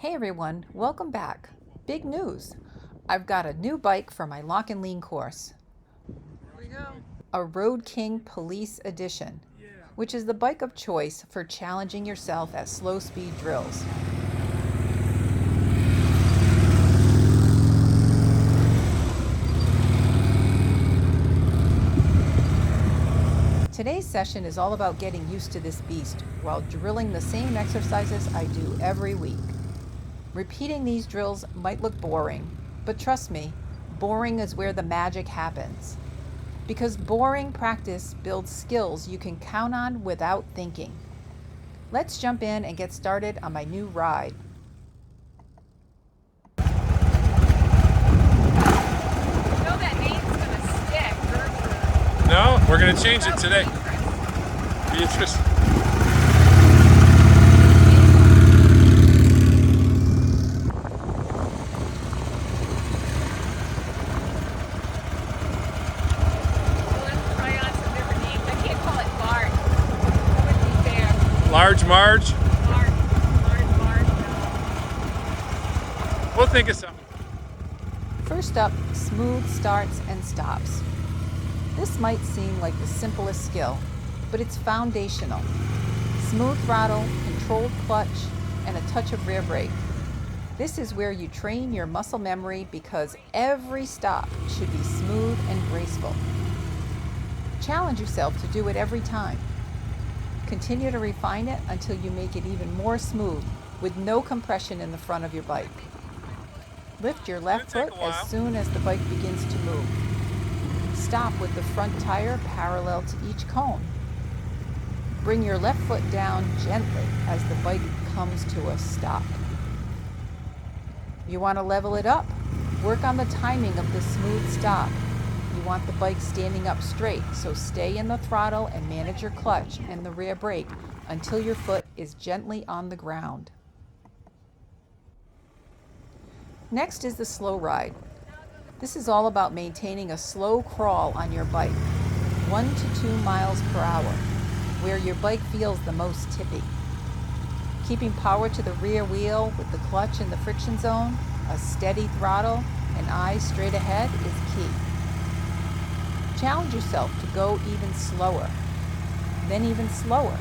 Hey everyone, welcome back. Big news. I've got a new bike for my lock and lean course. Here we go. A Road King Police Edition, which is the bike of choice for challenging yourself at slow speed drills. Today's session is all about getting used to this beast while drilling the same exercises I do every week. Repeating these drills might look boring, but trust me, boring is where the magic happens. Because boring practice builds skills you can count on without thinking. Let's jump in and get started on my new ride. You know that name's gonna stick, Gertrude. No, we're going to change it today. Beatrice. Well, let's try on some different names. I can't call it Bart. That wouldn't be fair. Large Marge. Bart. No. We'll think of something. First up, smooth starts and stops. This might seem like the simplest skill, but it's foundational. Smooth throttle, controlled clutch, and a touch of rear brake. This is where you train your muscle memory because every stop should be smooth and graceful. Challenge yourself to do it every time. Continue to refine it until you make it even more smooth with no compression in the front of your bike. Lift your left foot as soon as the bike begins to move. Stop with the front tire parallel to each cone. Bring your left foot down gently as the bike comes to a stop. You want to level it up? Work on the timing of the smooth stop. You want the bike standing up straight, so stay in the throttle and manage your clutch and the rear brake until your foot is gently on the ground. Next is the slow ride. This is all about maintaining a slow crawl on your bike, 1 to 2 miles per hour, where your bike feels the most tippy. Keeping power to the rear wheel with the clutch in the friction zone, a steady throttle, and eyes straight ahead is key. Challenge yourself to go even slower, then even slower.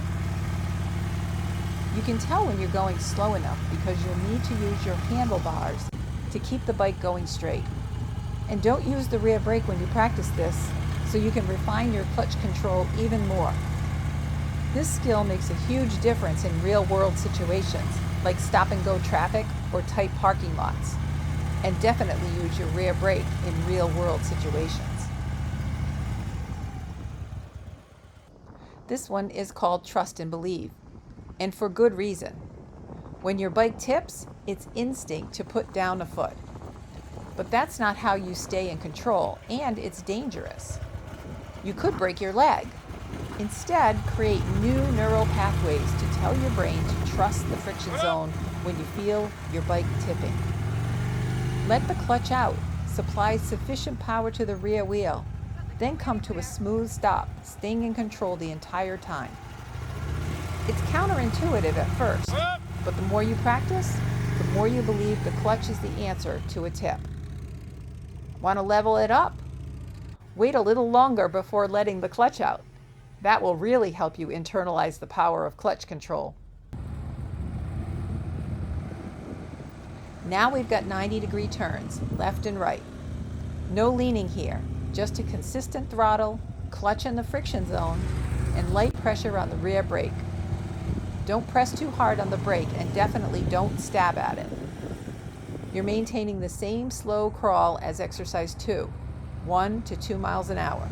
You can tell when you're going slow enough because you'll need to use your handlebars to keep the bike going straight. And don't use the rear brake when you practice this, so you can refine your clutch control even more. This skill makes a huge difference in real-world situations, like stop-and-go traffic or tight parking lots. And definitely use your rear brake in real-world situations. This one is called Trust and Believe, and for good reason. When your bike tips, it's instinct to put down a foot. But that's not how you stay in control, and it's dangerous. You could break your leg. Instead, create new neural pathways to tell your brain to trust the friction zone when you feel your bike tipping. Let the clutch out, supply sufficient power to the rear wheel, then come to a smooth stop, staying in control the entire time. It's counterintuitive at first, but the more you practice, the more you believe the clutch is the answer to a tip. Want to level it up? Wait a little longer before letting the clutch out. That will really help you internalize the power of clutch control. Now we've got 90-degree turns, left and right. No leaning here, just a consistent throttle, clutch in the friction zone, and light pressure on the rear brake. Don't press too hard on the brake and definitely don't stab at it. You're maintaining the same slow crawl as exercise 2, 1 to 2 miles an hour.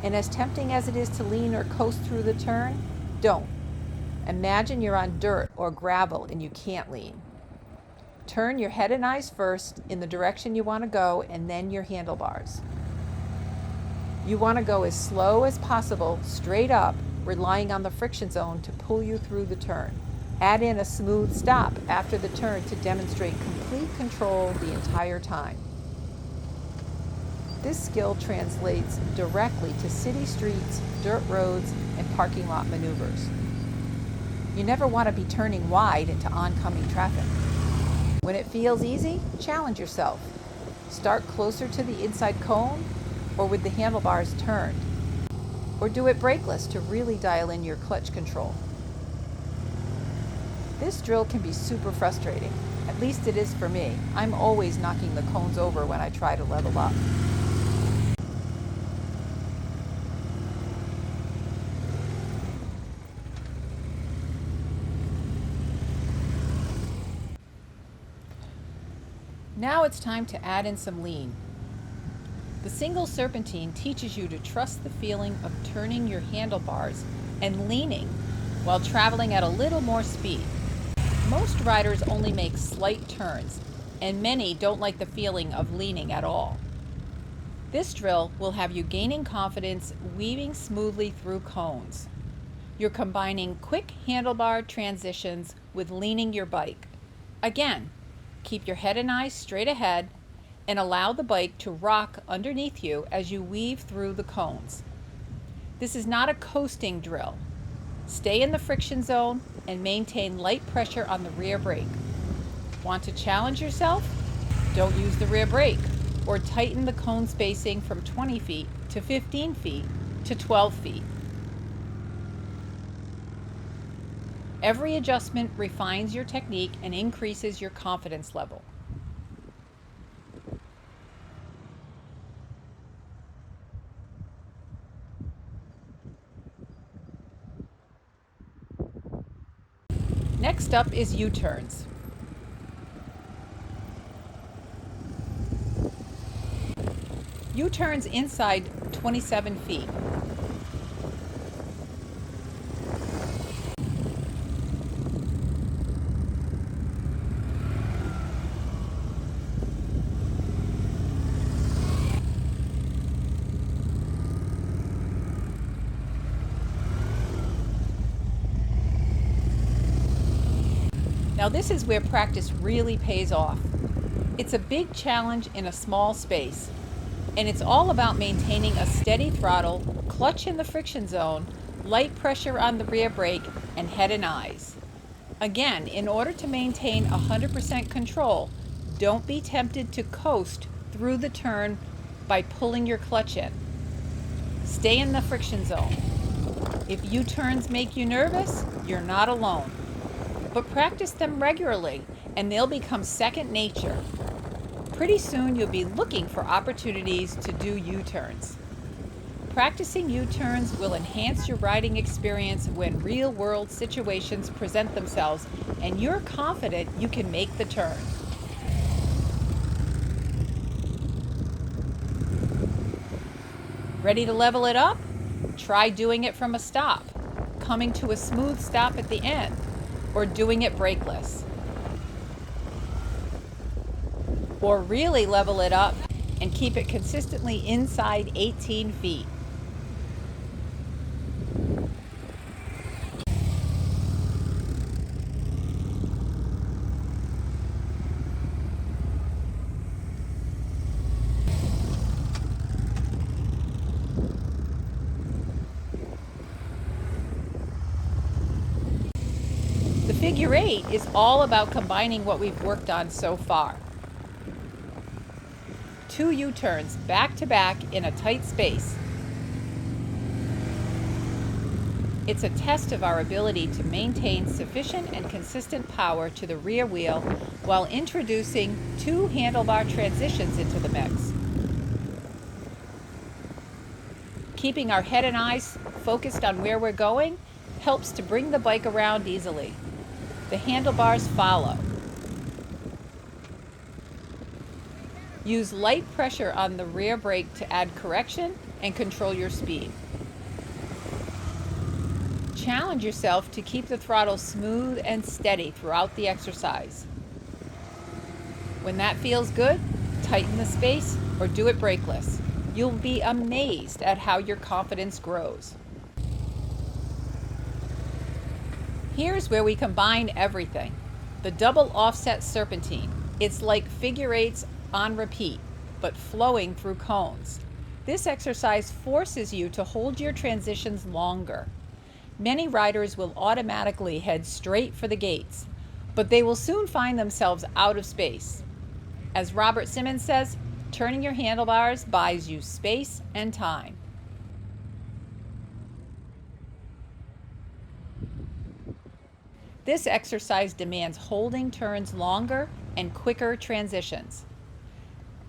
And as tempting as it is to lean or coast through the turn, don't. Imagine you're on dirt or gravel and you can't lean. Turn your head and eyes first in the direction you want to go and then your handlebars. You want to go as slow as possible, straight up, relying on the friction zone to pull you through the turn. Add in a smooth stop after the turn to demonstrate complete control the entire time. This skill translates directly to city streets, dirt roads, and parking lot maneuvers. You never want to be turning wide into oncoming traffic. When it feels easy, challenge yourself. Start closer to the inside cone or with the handlebars turned. Or do it brakeless to really dial in your clutch control. This drill can be super frustrating. At least it is for me. I'm always knocking the cones over when I try to level up. Now it's time to add in some lean. The single serpentine teaches you to trust the feeling of turning your handlebars and leaning while traveling at a little more speed. Most riders only make slight turns, and many don't like the feeling of leaning at all. This drill will have you gaining confidence weaving smoothly through cones. You're combining quick handlebar transitions with leaning your bike. Again, keep your head and eyes straight ahead and allow the bike to rock underneath you as you weave through the cones. This is not a coasting drill. Stay in the friction zone and maintain light pressure on the rear brake. Want to challenge yourself? Don't use the rear brake or tighten the cone spacing from 20 feet to 15 feet to 12 feet. Every adjustment refines your technique and increases your confidence level. Next up is U-turns. U-turns inside 27 feet. Now this is where practice really pays off. It's a big challenge in a small space, and it's all about maintaining a steady throttle, clutch in the friction zone, light pressure on the rear brake, and head and eyes. Again, in order to maintain 100% control, don't be tempted to coast through the turn by pulling your clutch in. Stay in the friction zone. If U-turns make you nervous, you're not alone. But practice them regularly and they'll become second nature. Pretty soon you'll be looking for opportunities to do U-turns. Practicing U-turns will enhance your riding experience when real-world situations present themselves and you're confident you can make the turn. Ready to level it up? Try doing it from a stop, coming to a smooth stop at the end, or doing it brakeless. Or really level it up and keep it consistently inside 18 feet. The figure eight is all about combining what we've worked on so far. 2 U-turns back to back in a tight space. It's a test of our ability to maintain sufficient and consistent power to the rear wheel while introducing 2 handlebar transitions into the mix. Keeping our head and eyes focused on where we're going helps to bring the bike around easily. The handlebars follow. Use light pressure on the rear brake to add correction and control your speed. Challenge yourself to keep the throttle smooth and steady throughout the exercise. When that feels good, tighten the space or do it brakeless. You'll be amazed at how your confidence grows. Here's where we combine everything. The double offset serpentine. It's like figure eights on repeat, but flowing through cones. This exercise forces you to hold your transitions longer. Many riders will automatically head straight for the gates, but they will soon find themselves out of space. As Robert Simmons says, turning your handlebars buys you space and time. This exercise demands holding turns longer and quicker transitions.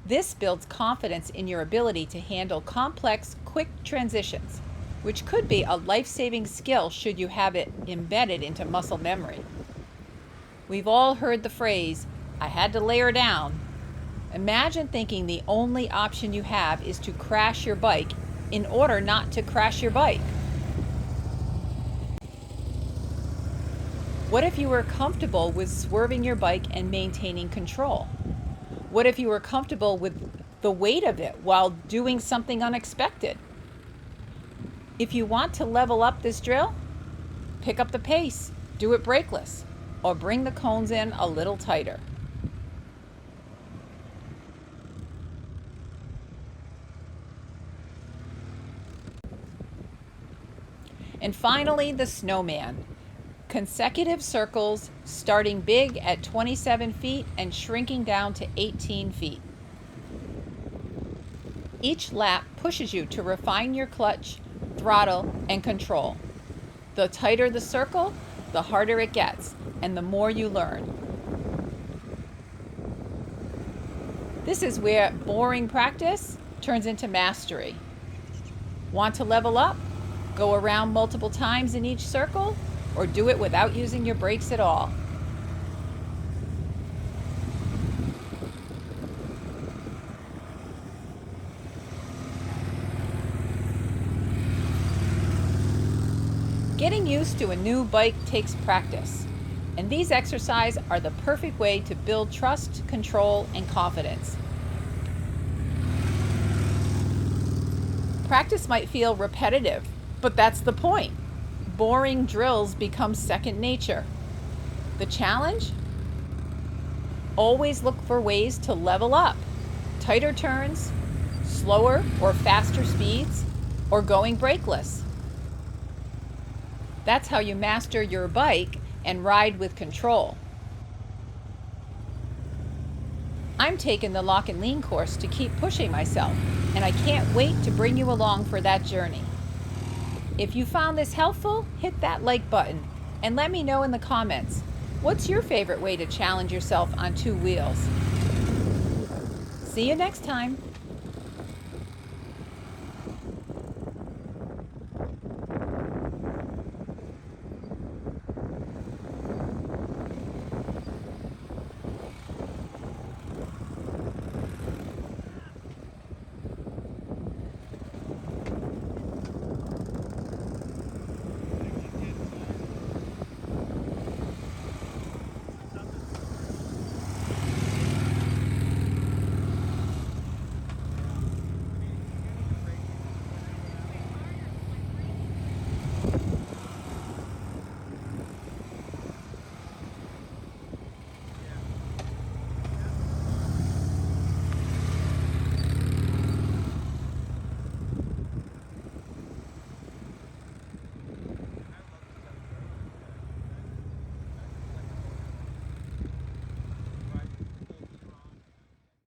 This builds confidence in your ability to handle complex, quick transitions, which could be a life-saving skill should you have it embedded into muscle memory. We've all heard the phrase, "I had to lay her down." Imagine thinking the only option you have is to crash your bike in order not to crash your bike. What if you were comfortable with swerving your bike and maintaining control? What if you were comfortable with the weight of it while doing something unexpected? If you want to level up this drill, pick up the pace, do it brakeless, or bring the cones in a little tighter. And finally, the Snowman. Consecutive circles starting big at 27 feet and shrinking down to 18 feet. Each lap pushes you to refine your clutch, throttle, and control. The tighter the circle, the harder it gets, and the more you learn. This is where boring practice turns into mastery. Want to level up? Go around multiple times in each circle, or do it without using your brakes at all. Getting used to a new bike takes practice, and these exercises are the perfect way to build trust, control, and confidence. Practice might feel repetitive, but that's the point. Boring drills become second nature. The challenge? Always look for ways to level up. Tighter turns, slower or faster speeds, or going brakeless. That's how you master your bike and ride with control. I'm taking the lock and lean course to keep pushing myself, and I can't wait to bring you along for that journey. If you found this helpful, hit that like button and let me know in the comments, what's your favorite way to challenge yourself on two wheels? See you next time.